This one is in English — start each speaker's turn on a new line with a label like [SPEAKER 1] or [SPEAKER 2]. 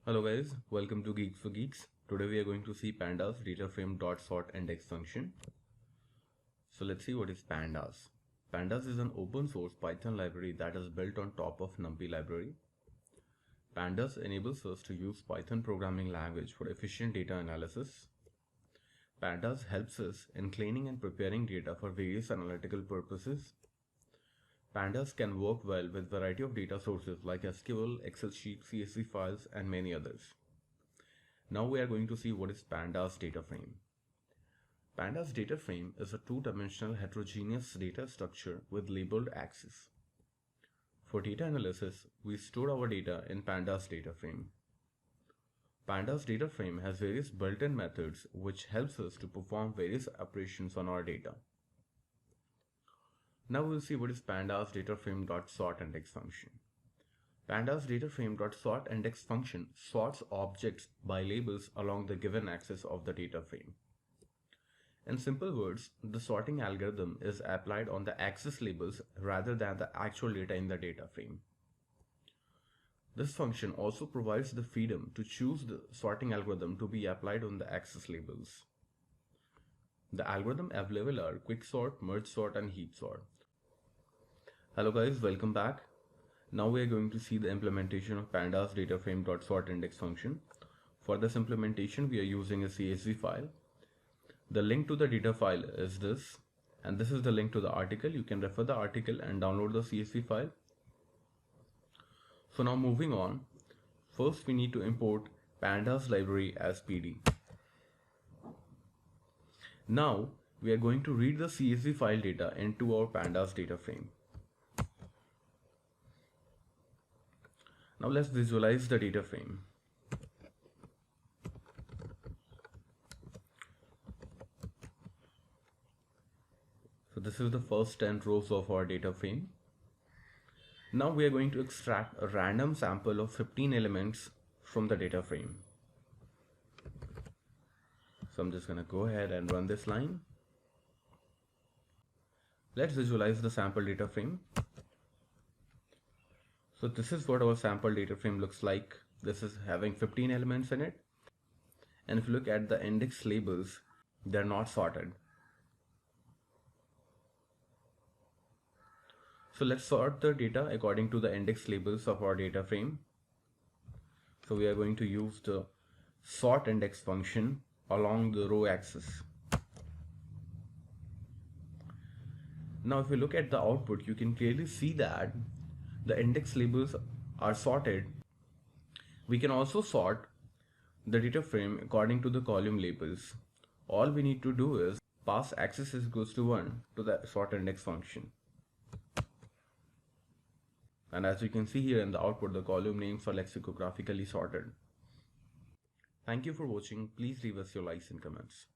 [SPEAKER 1] Hello guys, welcome to Geeks for Geeks. Today we are going to see Pandas dataframe.sort index function. So let's see what is Pandas. Pandas is an open source Python library that is built on top of NumPy library. Pandas enables us to use Python programming language for efficient data analysis. Pandas helps us in cleaning and preparing data for various analytical purposes. Pandas can work well with variety of data sources like SQL, Excel sheet, CSV files, and many others. Now we are going to see what is Pandas data frame. Pandas data frame is a two-dimensional heterogeneous data structure with labeled axes. For data analysis, we store our data in Pandas data frame. Pandas data frame has various built-in methods which helps us to perform various operations on our data. Now we'll see what is Pandas dataframe.sort index function. Pandas dataframe.sort index function sorts objects by labels along the given axis of the data frame. In simple words, the sorting algorithm is applied on the axis labels rather than the actual data in the data frame. This function also provides the freedom to choose the sorting algorithm to be applied on the axis labels. The algorithm available are quicksort, merge sort, and heap sort. Hello guys, welcome back. Now we are going to see the implementation of Pandas dataframe.sort index function. For this implementation, we are using a CSV file. The link to the data file is this, and this is the link to the article. You can refer the article and download the CSV file. So now moving on, first we need to import Pandas library as PD. Now we are going to read the CSV file data into our Pandas data frame. Now let's visualize the data frame. So this is the first 10 rows of our data frame. Now we are going to extract a random sample of 15 elements from the data frame. So I'm just going to go ahead and run this line. Let's visualize the sample data frame. So this is what our sample data frame looks like. This is having 15 elements in it. And if you look at the index labels, they're not sorted. So let's sort the data according to the index labels of our data frame. So we are going to use the sort index function along the row axis. Now if you look at the output, you can clearly see that the index labels are sorted. We can also sort the data frame according to the column labels. All we need to do is pass axis is equals to 1 to the sort index function. And as you can see here in the output, the column names are lexicographically sorted. Thank you for watching. Please leave us your likes and comments.